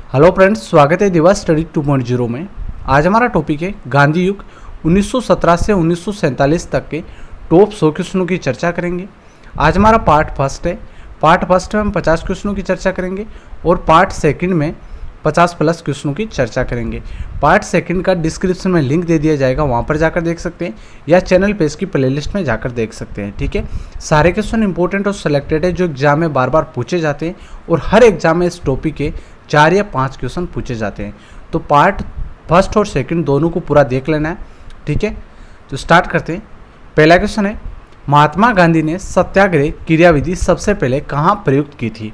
Hello friends, स्वागत है दिवा स्टडी 2.0 में। आज हमारा टॉपिक है गांधी युग 1917 से 1947 तक के टॉप 100 क्वेश्चनों की चर्चा करेंगे। आज हमारा पार्ट फर्स्ट है। पार्ट फर्स्ट में हम 50 क्वेश्चनों की चर्चा करेंगे और पार्ट सेकंड में 50 प्लस क्वेश्चनों की चर्चा करेंगे। पार्ट सेकंड का डिस्क्रिप्शन में लिंक दे दिया जाएगा, वहाँ पर जाकर देख सकते हैं या चैनल पे इसकी प्लेलिस्ट में जाकर देख सकते हैं। ठीक है, सारे क्वेश्चन इंपॉर्टेंट और सिलेक्टेड है जो एग्जाम में बार बार पूछे जाते हैं और हर एग्जाम में इस टॉपिक के 4 या 5 क्वेश्चन पूछे जाते हैं। तो पार्ट फर्स्ट और सेकंड दोनों को पूरा देख लेना है। ठीक है, तो स्टार्ट करते हैं। पहला क्वेश्चन है, महात्मा गांधी ने सत्याग्रह क्रियाविधि सबसे पहले कहाँ प्रयुक्त की थी?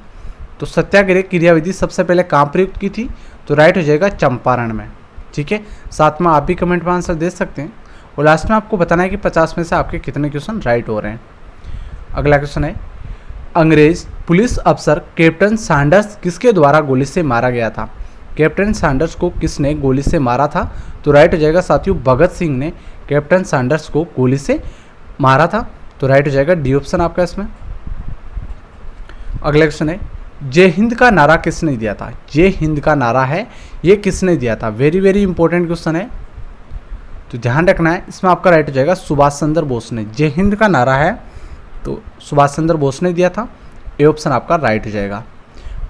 तो सत्याग्रह क्रियाविधि सबसे पहले कहाँ प्रयुक्त की थी? तो राइट हो जाएगा चंपारण में। ठीक है, साथ में आप भी कमेंट में आंसर दे सकते हैं और लास्ट में आपको बताना है कि 50 में से आपके कितने क्वेश्चन राइट हो रहे हैं। अगला क्वेश्चन है, अंग्रेज पुलिस अफसर कैप्टन सैंडर्स किसके द्वारा गोली से मारा गया था? कैप्टन सैंडर्स को किसने गोली से मारा था? तो राइट हो जाएगा साथियों, भगत सिंह ने कैप्टन सैंडर्स को गोली से मारा था। तो राइट हो जाएगा डी ऑप्शन आपका इसमें। अगला क्वेश्चन है, जय हिंद का नारा किसने दिया था? जय हिंद का नारा है ये किसने दिया था? वेरी वेरी इंपॉर्टेंट क्वेश्चन है, तो ध्यान रखना है। इसमें आपका राइट हो जाएगा सुभाष चंद्र बोस ने। जय हिंद का नारा है तो सुभाष चंद्र बोस ने दिया था। ए ऑप्शन आपका राइट हो जाएगा।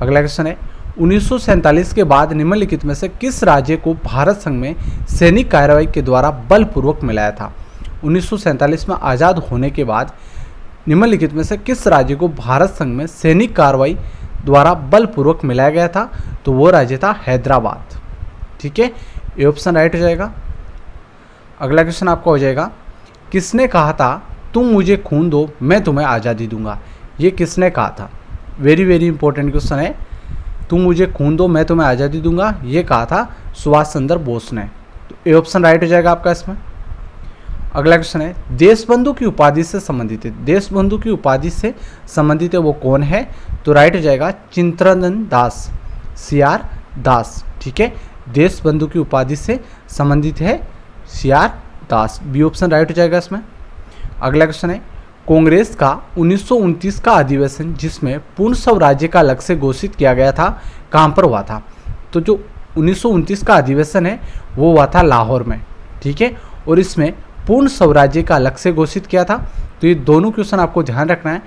अगला क्वेश्चन है, 1947 के बाद निम्नलिखित में से किस राज्य को भारत संघ में सैनिक कार्रवाई के द्वारा बलपूर्वक मिलाया था? 1947 में आज़ाद होने के बाद निम्नलिखित में से किस राज्य को भारत संघ में सैनिक कार्रवाई द्वारा बलपूर्वक मिलाया गया था? तो वो राज्य था हैदराबाद। ठीक है, ए ऑप्शन राइट हो जाएगा। अगला क्वेश्चन आपका हो जाएगा, किसने कहा था तुम मुझे खून दो मैं तुम्हें आज़ादी दूंगा? ये किसने कहा था? वेरी वेरी इंपॉर्टेंट क्वेश्चन है। तुम मुझे खून दो मैं तुम्हें आज़ादी दूंगा, ये कहा था सुभाष चंद्र बोस ने। तो ए ऑप्शन राइट हो जाएगा आपका इसमें। अगला क्वेश्चन है, देशबंधु की उपाधि से संबंधित है। देशबंधु की उपाधि से संबंधित है वो कौन है? तो राइट हो जाएगा चित्तरंजन दास, CR दास। ठीक है, देशबंधु की उपाधि से संबंधित है CR दास। बी ऑप्शन राइट हो जाएगा इसमें। अगला क्वेश्चन है, कांग्रेस का 1929 का अधिवेशन जिसमें पूर्ण स्वराज्य का लक्ष्य घोषित किया गया था कहाँ पर हुआ था? तो जो 1929 का अधिवेशन है वो हुआ था लाहौर में। ठीक है, और इसमें पूर्ण स्वराज्य का लक्ष्य घोषित किया था। तो ये दोनों क्वेश्चन आपको ध्यान रखना है।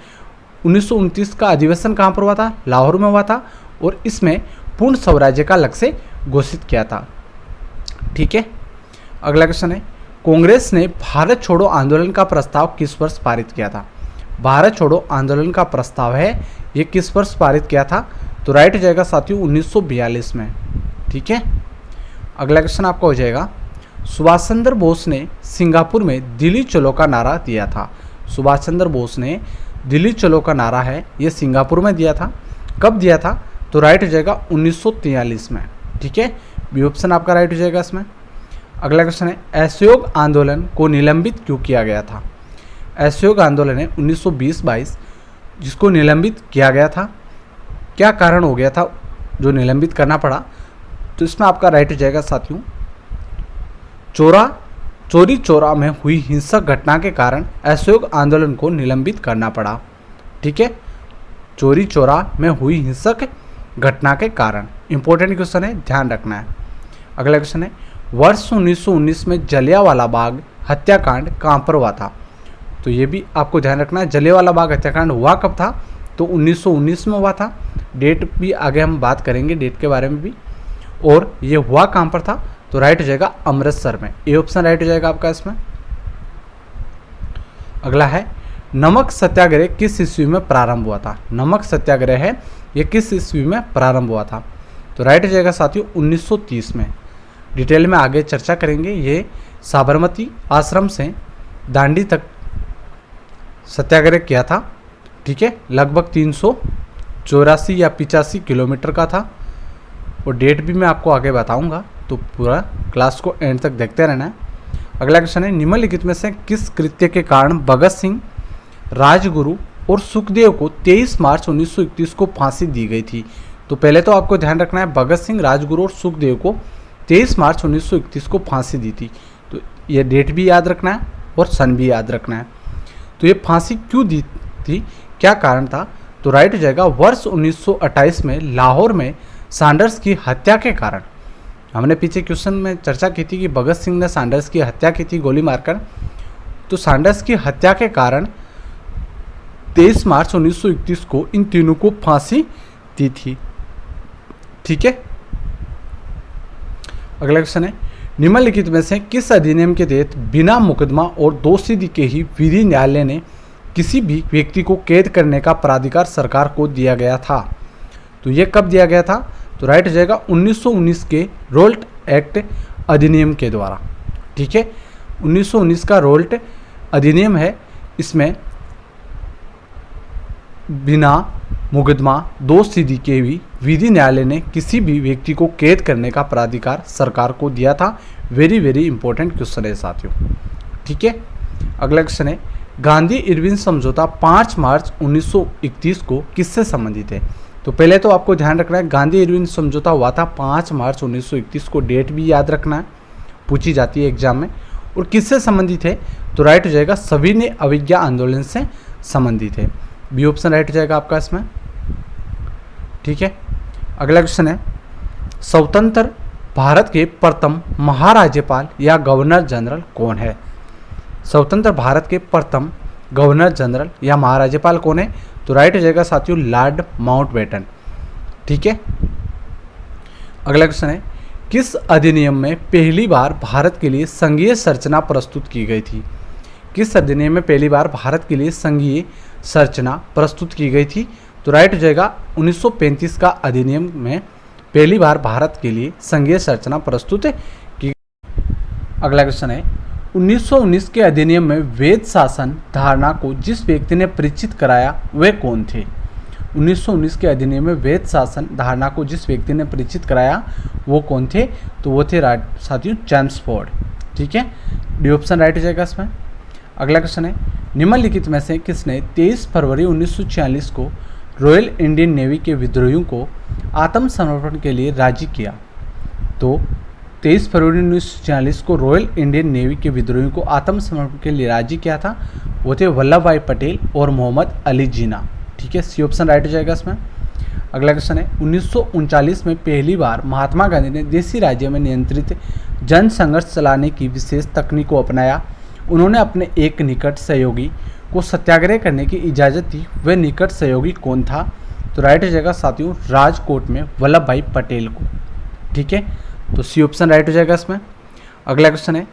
1929 का अधिवेशन कहाँ पर हुआ था? लाहौर में हुआ था और इसमें पूर्ण स्वराज्य का लक्ष्य घोषित किया था। ठीक है, अगला क्वेश्चन है, कांग्रेस ने भारत छोड़ो आंदोलन का प्रस्ताव किस वर्ष पारित किया था? भारत छोड़ो आंदोलन का प्रस्ताव है ये किस वर्ष पारित किया था? तो राइट हो जाएगा साथियों 1942 में। ठीक है, अगला क्वेश्चन आपका हो जाएगा, सुभाष चंद्र बोस ने सिंगापुर में दिल्ली चलो का नारा दिया था। सुभाष चंद्र बोस ने दिल्ली चलो का नारा है ये सिंगापुर में दिया था। कब दिया था? तो राइट हो जाएगा 1943 में। ठीक है, बी ऑप्शन आपका राइट हो जाएगा इसमें। अगला क्वेश्चन है, असहयोग आंदोलन को निलंबित क्यों किया गया था? असहयोग आंदोलन है 1920-22 जिसको निलंबित किया गया था। क्या कारण हो गया था जो निलंबित करना पड़ा? तो इसमें आपका राइट हो जाएगा साथियों, चोरी चौरा में हुई हिंसक घटना के कारण असहयोग आंदोलन को निलंबित करना पड़ा। ठीक है, चोरी चौरा में हुई हिंसक घटना के कारण। इंपॉर्टेंट क्वेश्चन है, ध्यान रखना है। अगला क्वेश्चन है, वर्ष 1919 में जलियांवाला बाग हत्याकांड कहाँ पर हुआ था? तो ये भी आपको ध्यान रखना है। जलियांवाला बाग हत्याकांड हुआ कब था? तो 1919 में हुआ था। डेट भी आगे हम बात करेंगे डेट के बारे में भी। और ये हुआ कहाँ पर था? तो राइट हो जाएगा अमृतसर में। ए ऑप्शन राइट हो जाएगा आपका इसमें। अगला है, नमक सत्याग्रह किस ईस्वी में प्रारंभ हुआ था? नमक सत्याग्रह है ये किस ईस्वी में प्रारंभ हुआ था? तो राइट हो जाएगा साथियों 1930 में। डिटेल में आगे चर्चा करेंगे। ये साबरमती आश्रम से दांडी तक सत्याग्रह किया था। ठीक है, लगभग 384 या 85 किलोमीटर का था और डेट भी मैं आपको आगे बताऊंगा, तो पूरा क्लास को एंड तक देखते रहना है। अगला क्वेश्चन है, निम्नलिखित में से किस कृत्य के कारण भगत सिंह, राजगुरु और सुखदेव को 23 मार्च 1931 को फांसी दी गई थी? तो पहले तो आपको ध्यान रखना है, भगत सिंह, राजगुरु और सुखदेव को 23 मार्च 1931 को फांसी दी थी। तो ये डेट भी याद रखना है और सन भी याद रखना है। तो ये फांसी क्यों दी थी, क्या कारण था? तो राइट हो जाएगा, वर्ष 1928 में लाहौर में सैंडर्स की हत्या के कारण, हमने पीछे क्वेश्चन में चर्चा की थी कि भगत सिंह ने सैंडर्स की हत्या की थी गोली मारकर, तो सैंडर्स की हत्या के कारण 23 मार्च 1931 को इन तीनों को फांसी दी थी। ठीक है, अगला क्वेश्चन है, निम्नलिखित में से किस अधिनियम के तहत बिना मुकदमा और दोषी के ही विधि न्यायालय ने किसी भी व्यक्ति को कैद करने का प्राधिकार सरकार को दिया गया था? तो ये कब दिया गया था? तो राइट हो जाएगा 1919 के रोल्ट एक्ट अधिनियम के द्वारा। ठीक है, 1919 का रोल्ट अधिनियम है, इसमें बिना मुकदमा दोषी के भी विधि न्यायालय ने किसी भी व्यक्ति को कैद करने का प्राधिकार सरकार को दिया था। वेरी वेरी इंपॉर्टेंट क्वेश्चन है साथियों। ठीक है, अगला क्वेश्चन है, गांधी इरविन समझौता 5 मार्च 1931 को किससे संबंधित है? तो पहले तो आपको ध्यान रखना है, गांधी इरविन समझौता हुआ था 5 मार्च 1931 को, डेट भी याद रखना है, पूछी जाती है एग्जाम में। और किससे संबंधित है? तो राइट हो जाएगा सविनय अवज्ञा आंदोलन से संबंधित है। बी ऑप्शन राइट हो जाएगा आपका इसमें। ठीक है, अगला क्वेश्चन है, स्वतंत्र भारत के प्रथम महाराज्यपाल या गवर्नर जनरल कौन है? स्वतंत्र भारत के प्रथम गवर्नर जनरल या महाराज्यपाल कौन है? तो राइट हो जाएगा साथियों लॉर्ड माउंटबेटन। ठीक है, अगला क्वेश्चन है, किस अधिनियम में पहली बार भारत के लिए संघीय संरचना प्रस्तुत की गई थी? किस अधिनियम में पहली बार भारत के लिए संघीय संरचना प्रस्तुत की गई थी? तो राइट हो जाएगा 1935 का अधिनियम में पहली बार भारत के लिए संघीय संरचना प्रस्तुत की। अगला क्वेश्चन है, 1919 के अधिनियम में वैध शासन धारणा को जिस व्यक्ति ने परिचित कराया वे कौन थे? 1919 के अधिनियम में वैध शासन धारणा को जिस व्यक्ति ने परिचित कराया वो कौन थे? तो वो थे साथियों चैम्सफोर्ड। ठीक है, डी ऑप्शन राइट हो जाएगा इसमें। अगला क्वेश्चन है, निम्नलिखित में से किसने 23 फरवरी 1946 को रॉयल इंडियन नेवी के विद्रोहियों को आत्मसमर्पण के लिए राजी किया? तो 23 फरवरी 1946 को रॉयल इंडियन नेवी के विद्रोहियों को आत्मसमर्पण के लिए राजी किया था, वो थे वल्लभ भाई पटेल और मोहम्मद अली जिन्ना। ठीक है, सी ऑप्शन राइट हो जाएगा इसमें। अगला क्वेश्चन है, 1939 में पहली बार महात्मा गांधी ने देशी राज्य में नियंत्रित जन संघर्ष चलाने की विशेष तकनीक को अपनाया। उन्होंने अपने एक निकट सहयोगी को सत्याग्रह करने की इजाज़त दी, वह निकट सहयोगी कौन था? तो राइट हो जाएगा साथियों राजकोट में वल्लभ भाई पटेल को। ठीक है, तो सी ऑप्शन राइट हो जाएगा इसमें। अगला क्वेश्चन है,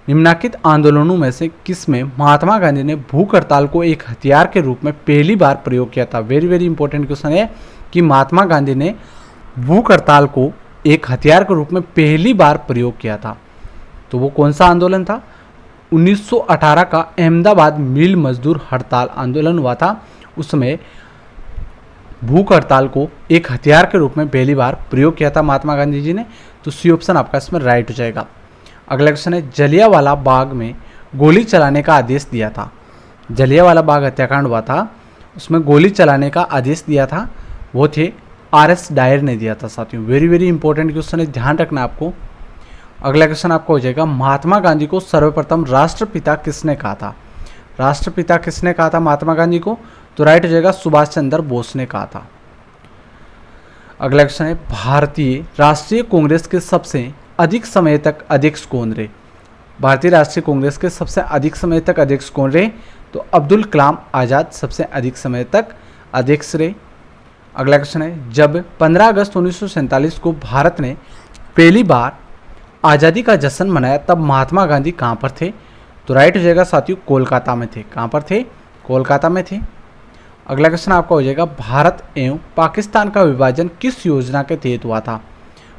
निम्नलिखित आंदोलनों में से किस में महात्मा गांधी ने भूख हड़ताल को एक हथियार के रूप में पहली बार प्रयोग किया था? वेरी वेरी इंपॉर्टेंट क्वेश्चन है कि महात्मा गांधी ने भूख हड़ताल को एक हथियार के रूप में पहली बार प्रयोग किया था, तो वो कौन सा आंदोलन था? 1918 का अहमदाबाद मिल मजदूर हड़ताल आंदोलन हुआ था, उसमें भूख हड़ताल को एक हथियार के रूप में पहली बार प्रयोग किया था महात्मा गांधी जी ने। तो सी ऑप्शन आपका इसमें राइट हो जाएगा। अगला क्वेश्चन है, जलियांवाला बाग में गोली चलाने का आदेश दिया था? जलियांवाला बाग हत्याकांड हुआ था, उसमें गोली चलाने का आदेश दिया था, वो थे RS डायर ने दिया था साथियों। वेरी वेरी इंपॉर्टेंट क्वेश्चन है, ध्यान रखना आपको। अगला क्वेश्चन आपका हो जाएगा, महात्मा गांधी को सर्वप्रथम राष्ट्रपिता किसने कहा था? राष्ट्रपिता किसने कहा था महात्मा गांधी को? तो राइट हो जाएगा सुभाष चंद्र बोस ने कहा था। अगला क्वेश्चन है, भारतीय राष्ट्रीय कांग्रेस के सबसे अधिक समय तक अध्यक्ष कौन रहे? भारतीय राष्ट्रीय कांग्रेस के सबसे अधिक समय तक अध्यक्ष कौन रहे? तो अब्दुल कलाम आज़ाद सबसे अधिक समय तक अध्यक्ष रहे। अगला क्वेश्चन है, जब 15 अगस्त 1947 को भारत ने पहली बार आज़ादी का जश्न मनाया तब महात्मा गांधी कहाँ पर थे? तो राइट हो जाएगा साथियों कोलकाता में थे। कहाँ पर थे? कोलकाता में थे। अगला क्वेश्चन आपका हो जाएगा, भारत एवं पाकिस्तान का विभाजन किस योजना के तहत हुआ था?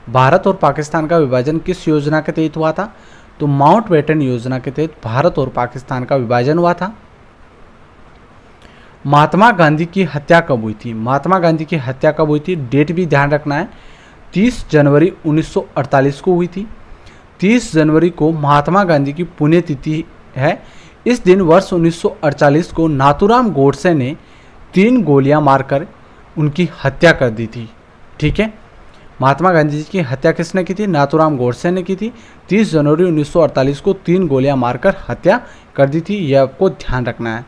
भारत और पाकिस्तान का विभाजन किस योजना के तहत हुआ था? तो माउंटबेटन योजना के तहत भारत और पाकिस्तान का विभाजन हुआ था। महात्मा गांधी की हत्या कब हुई थी? महात्मा गांधी की हत्या कब हुई थी? डेट भी ध्यान रखना है, 30 जनवरी 1948 को हुई थी। 30 जनवरी को महात्मा गांधी की पुण्यतिथि है। इस दिन वर्ष 1948 को नाथूराम गोडसे ने 3 गोलियां मारकर उनकी हत्या कर दी थी। ठीक है, महात्मा गांधी जी की हत्या किसने की थी? नाथूराम गोडसे ने की थी। 30 जनवरी 1948 को 3 गोलियां मारकर हत्या कर दी थी, यह आपको ध्यान रखना है।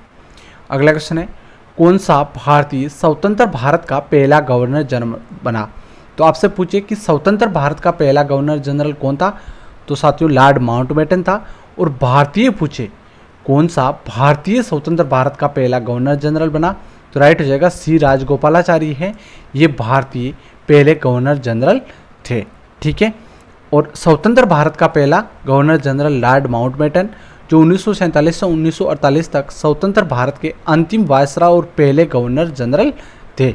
अगला क्वेश्चन है, कौन सा भारतीय स्वतंत्र भारत का पहला गवर्नर जनरल बना। तो आपसे पूछे कि स्वतंत्र भारत का पहला गवर्नर जनरल कौन था, तो साथियों लॉर्ड माउंटबेटन था। और भारतीय पूछे कौन सा भारतीय स्वतंत्र भारत का पहला गवर्नर जनरल बना, तो राइट हो जाएगा सी राजगोपालाचारी है, ये भारतीय पहले गवर्नर जनरल थे। ठीक है, और स्वतंत्र भारत का पहला गवर्नर जनरल लॉर्ड माउंटबेटन, जो 1947 से 1948 तक स्वतंत्र भारत के अंतिम वायसराय और पहले गवर्नर जनरल थे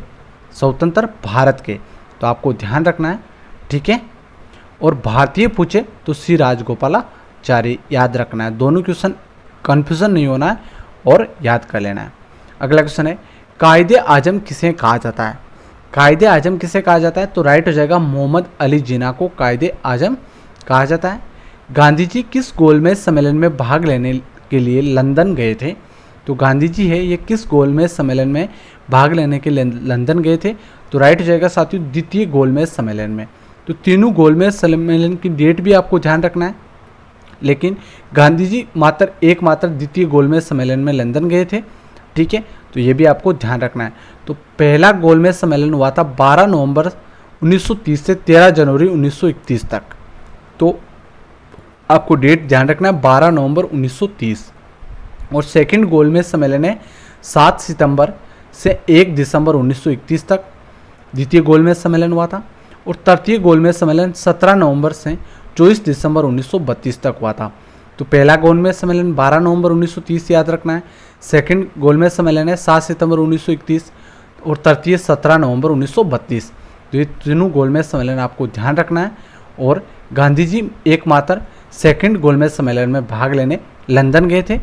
स्वतंत्र भारत के। तो आपको ध्यान रखना है। ठीक है, और भारतीय पूछे तो सी राजगोपालाचारी याद रखना है। दोनों क्वेश्चन कन्फ्यूजन नहीं होना है और याद कर लेना है। अगला क्वेश्चन है कायदे आजम किसे कहा जाता है। कायदे आजम किसे कहा जाता है, तो राइट हो जाएगा मोहम्मद अली जिन्ना को कायदे आजम कहा जाता है। गांधी जी किस गोलमेज सम्मेलन में भाग लेने के लिए लंदन गए थे, तो गांधी जी है ये किस गोलमेज सम्मेलन में भाग लेने के लिए लंदन गए थे, तो राइट हो जाएगा साथियों द्वितीय गोलमेज सम्मेलन में। तो तीनों गोलमेज सम्मेलन की डेट भी आपको ध्यान रखना है, लेकिन गांधी जी एकमात्र द्वितीय गोलमेज सम्मेलन में लंदन गए थे। ठीक है, तो ये भी आपको ध्यान रखना है। तो पहला गोलमेज सम्मेलन हुआ था 12 नवंबर 1930 से 13 जनवरी 1931 तक। तो आपको डेट ध्यान रखना है 12 नवंबर 1930। और सेकंड गोलमेज सम्मेलन है 7 सितंबर से 1 दिसंबर 1931 तक द्वितीय गोलमेज सम्मेलन हुआ था। और तृतीय गोलमेज सम्मेलन 17 नवंबर से 24 दिसंबर 1932 तक हुआ था। तो पहला गोलमेज सम्मेलन 12 नवंबर 1930 याद रखना है, सेकंड गोलमेज सम्मेलन है 7 सितंबर 1931 और तृतीय 17 नवंबर 1932। तो ये तीनों गोलमेज सम्मेलन आपको ध्यान रखना है। और गांधी जी एकमात्र सेकंड गोलमेज सम्मेलन में भाग लेने लंदन गए थे।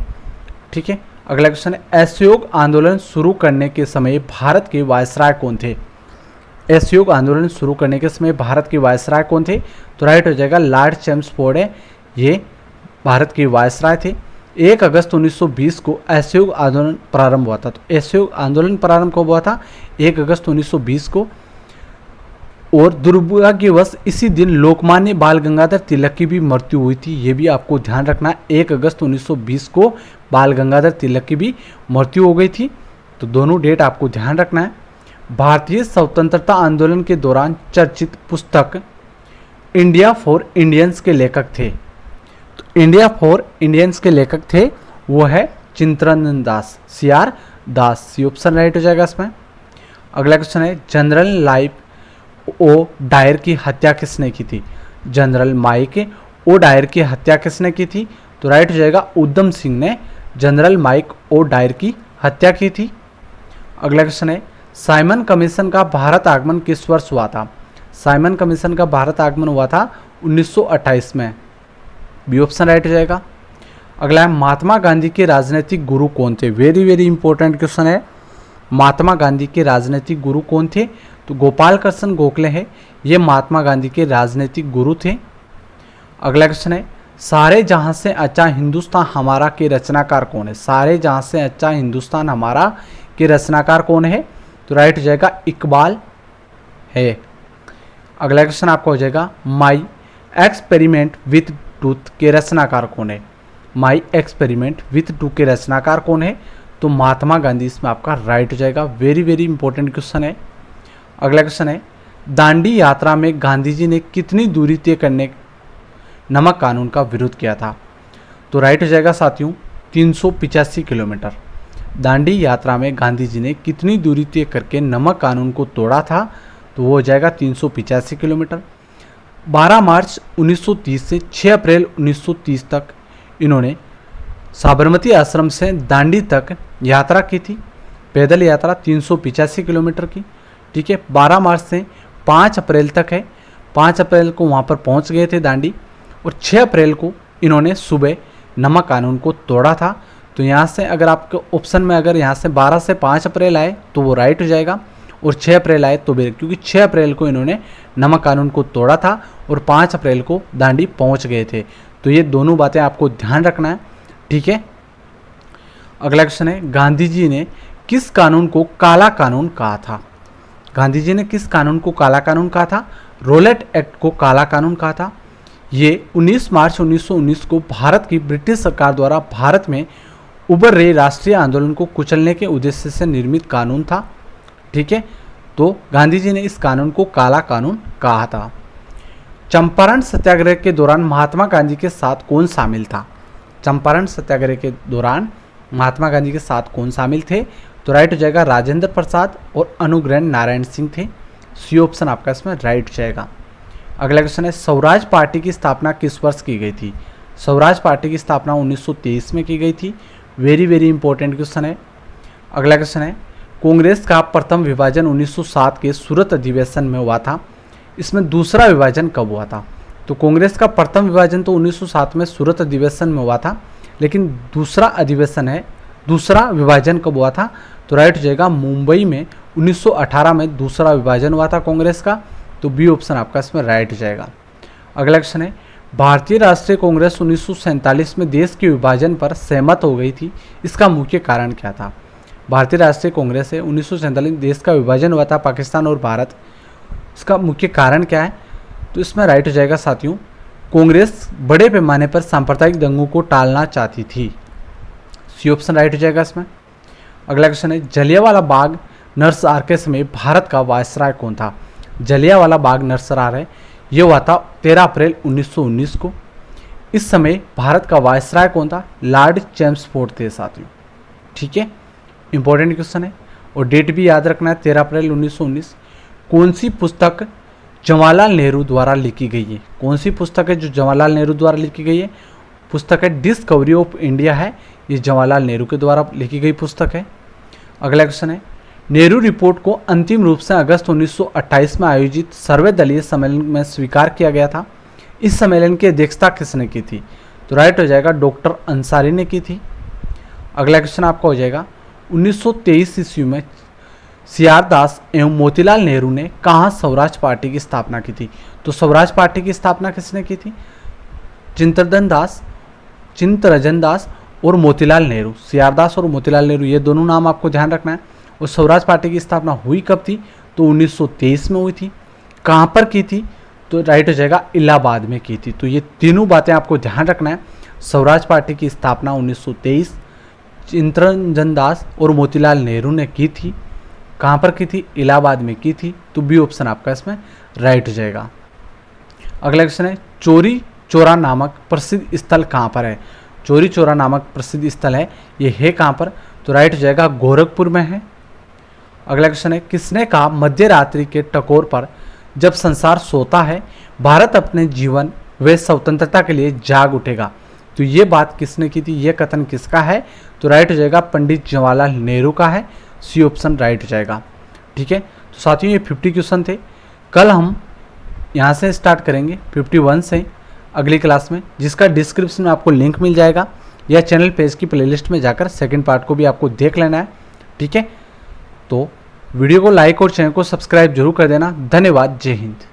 ठीक है, अगला क्वेश्चन है असहयोग आंदोलन शुरू करने के समय भारत के वायसराय कौन थे। असहयोग आंदोलन शुरू करने के समय भारत के वायसराय कौन थे, तो राइट हो जाएगा लॉर्ड चेम्सफोर्ड है, ये भारत के वायसराय थे। 1 अगस्त 1920 को असहयोग आंदोलन प्रारंभ हुआ था। तो असहयोग आंदोलन प्रारंभ कब हुआ था, 1 अगस्त 1920 को। और दुर्भाग्यवश इसी दिन लोकमान्य बाल गंगाधर तिलक की भी मृत्यु हुई थी, ये भी आपको ध्यान रखना है। 1 अगस्त 1920 को बाल गंगाधर तिलक की भी मृत्यु हो गई थी। तो दोनों डेट आपको ध्यान रखना है। भारतीय स्वतंत्रता आंदोलन के दौरान चर्चित पुस्तक इंडिया फॉर इंडियंस के लेखक थे। तो इंडिया फॉर इंडियंस के लेखक थे वो है चित्तरंजन दास, CR दास, ये ऑप्शन राइट हो जाएगा इसमें। अगला क्वेश्चन है जनरल लाइक ओ डायर की हत्या किसने की थी। जनरल माइक ओ डायर की हत्या किसने की थी, तो राइट हो जाएगा उधम सिंह ने जनरल माइक ओ डायर की हत्या की थी। अगला क्वेश्चन है साइमन कमीशन का भारत आगमन किस वर्ष हुआ था। साइमन कमीशन का भारत आगमन हुआ था 1928 में, बी ऑप्शन राइट हो जाएगा। अगला है महात्मा गांधी के राजनीतिक गुरु कौन थे। वेरी वेरी इंपॉर्टेंट क्वेश्चन है, महात्मा गांधी के राजनीतिक गुरु कौन थे, तो गोपाल कृष्ण गोखले है, ये महात्मा गांधी के राजनीतिक गुरु थे। अगला क्वेश्चन है सारे जहां से अच्छा हिंदुस्तान हमारा के रचनाकार कौन है। सारे जहां से अच्छा हिंदुस्तान हमारा के रचनाकार कौन है, तो राइट हो जाएगा इकबाल है। अगला क्वेश्चन आपका हो जाएगा माई एक्सपेरिमेंट विथ ट्रूथ के रचनाकार कौन है। माई एक्सपेरिमेंट विथ ट्रूथ के रचनाकार कौन है, तो महात्मा गांधी इसमें आपका राइट हो जाएगा। वेरी वेरी इंपॉर्टेंट क्वेश्चन है। अगला क्वेश्चन है दांडी यात्रा में गांधी जी ने कितनी दूरी तय करने नमक कानून का विरोध किया था, तो राइट हो जाएगा साथियों 385 किलोमीटर। दांडी यात्रा में गांधी जी ने कितनी दूरी तय करके नमक कानून को तोड़ा था, तो वो हो जाएगा 385 किलोमीटर। 12 मार्च 1930 से 6 अप्रैल 1930 तक इन्होंने साबरमती आश्रम से दांडी तक यात्रा की थी, पैदल यात्रा 385 किलोमीटर की। ठीक है, 12 मार्च से 5 अप्रैल तक है, 5 अप्रैल को वहाँ पर पहुँच गए थे दांडी, और 6 अप्रैल को इन्होंने सुबह नमक कानून को तोड़ा था। तो यहाँ से अगर आपके ऑप्शन में अगर यहाँ से 12 से 5 अप्रैल आए तो वो राइट हो जाएगा, और 6 अप्रैल आए तो क्योंकि 6 अप्रैल को इन्होंने नमक कानून को तोड़ा था और 5 अप्रैल को दांडी पहुँच गए थे। तो ये दोनों बातें आपको ध्यान रखना है। ठीक है, अगला क्वेश्चन है गांधी जी ने किस कानून को काला कानून कहा था। गांधी जी ने किस कानून को काला कानून कहा था, रोलेट एक्ट को काला कानून कहा था। ये 19 मार्च 1919 को भारत की ब्रिटिश सरकार द्वारा भारत में उभर रहे राष्ट्रीय आंदोलन को कुचलने के उद्देश्य से निर्मित कानून था। ठीक है, तो गांधी जी ने इस कानून को काला कानून कहा था। चंपारण सत्याग्रह के दौरान महात्मा गांधी के साथ कौन शामिल था? चंपारण सत्याग्रह के दौरान महात्मा गांधी के साथ कौन शामिल थे? तो राइट हो जाएगा राजेंद्र प्रसाद और अनुग्रह नारायण सिंह थे। सी ऑप्शन आपका इसमें राइट हो जाएगा। अगला क्वेश्चन है स्वराज पार्टी की स्थापना किस वर्ष की गई थी? स्वराज पार्टी की स्थापना 1923 में की गई थी। वेरी वेरी इंपॉर्टेंट क्वेश्चन है। अगला क्वेश्चन है कांग्रेस का प्रथम विभाजन 1907 के सूरत अधिवेशन में हुआ था। इसमें दूसरा विभाजन कब हुआ था? तो कांग्रेस का प्रथम विभाजन तो 1907 में सूरत अधिवेशन में हुआ था, लेकिन दूसरा विभाजन कब हुआ था? तो राइट हो जाएगा मुंबई में 1918 में दूसरा विभाजन हुआ था कांग्रेस का। तो बी ऑप्शन आपका इसमें राइट हो जाएगा। अगला क्वेश्चन है भारतीय राष्ट्रीय कांग्रेस 1947 में देश के विभाजन पर सहमत हो गई थी, इसका मुख्य कारण क्या था? भारतीय राष्ट्रीय कांग्रेस है 1947 देश का विभाजन हुआ था पाकिस्तान और भारत, इसका मुख्य कारण क्या है? तो इसमें राइट हो जाएगा साथियों कांग्रेस बड़े पैमाने पर सांप्रदायिक दंगों को टालना चाहती थी। सी ऑप्शन राइट हो जाएगा इसमें। अगला क्वेश्चन है जलियांवाला बाग नरसंहार के समय भारत का वायसराय कौन था? जलियांवाला बाग नरसंहार है ये हुआ था 13 अप्रैल 1919 को। इस समय भारत का वायसराय कौन था? लॉर्ड चैम्सफोर्ड थे साथियों। ठीक है, इंपॉर्टेंट क्वेश्चन है और डेट भी याद रखना है 13 अप्रैल 1919। कौन सी पुस्तक जवाहरलाल नेहरू द्वारा लिखी गई है? कौन सी पुस्तक है जो जवाहरलाल नेहरू द्वारा लिखी गई है? पुस्तक है डिस्कवरी ऑफ इंडिया है, ये जवाहरलाल नेहरू के द्वारा लिखी गई पुस्तक है। अगला क्वेश्चन है नेहरू रिपोर्ट को अंतिम रूप से अगस्त 1928 में आयोजित सर्वदलीय सम्मेलन में स्वीकार किया गया था। इस सम्मेलन की अध्यक्षता किसने की थी? तो राइट हो जाएगा डॉक्टर अंसारी ने की थी। अगला क्वेश्चन आपका हो जाएगा 1923 ईस्वी में सीआर दास एवं मोतीलाल नेहरू ने कहाँ स्वराज पार्टी की स्थापना की थी? तो स्वराज पार्टी की स्थापना किसने की थी? चित्तरंजन दास और मोतीलाल नेहरू। सीआर दास और मोतीलाल नेहरू ये दोनों नाम आपको ध्यान रखना है। और स्वराज पार्टी की स्थापना हुई कब थी? तो 1923 में हुई थी। कहाँ पर की थी? तो राइट हो जाएगा इलाहाबाद में की थी। तो ये तीनों बातें आपको ध्यान रखना है। स्वराज पार्टी की स्थापना 1923 चित्तरंजन दास और मोतीलाल नेहरू ने की थी। कहाँ पर की थी? इलाहाबाद में की थी। तो बी ऑप्शन आपका इसमें राइट हो जाएगा। अगला क्वेश्चन है चौरी चौरा नामक प्रसिद्ध स्थल कहाँ पर है? चौरी चौरा नामक प्रसिद्ध स्थल है ये है कहाँ पर? तो राइट हो जाएगा गोरखपुर में है। अगला क्वेश्चन है किसने कहा मध्य रात्रि के टकोर पर जब संसार सोता है भारत अपने जीवन व स्वतंत्रता के लिए जाग उठेगा? तो ये बात किसने की थी? ये कथन किसका है? तो राइट हो जाएगा पंडित जवाहरलाल नेहरू का है। सी ऑप्शन राइट हो जाएगा। ठीक है, तो साथियों ये 50 क्वेश्चन थे। कल हम यहाँ से स्टार्ट करेंगे 51 से अगली क्लास में, जिसका डिस्क्रिप्शन में आपको लिंक मिल जाएगा या चैनल पेज की प्लेलिस्ट में जाकर सेकंड पार्ट को भी आपको देख लेना है। ठीक है, तो वीडियो को लाइक और चैनल को सब्सक्राइब जरूर कर देना। धन्यवाद। जय हिंद।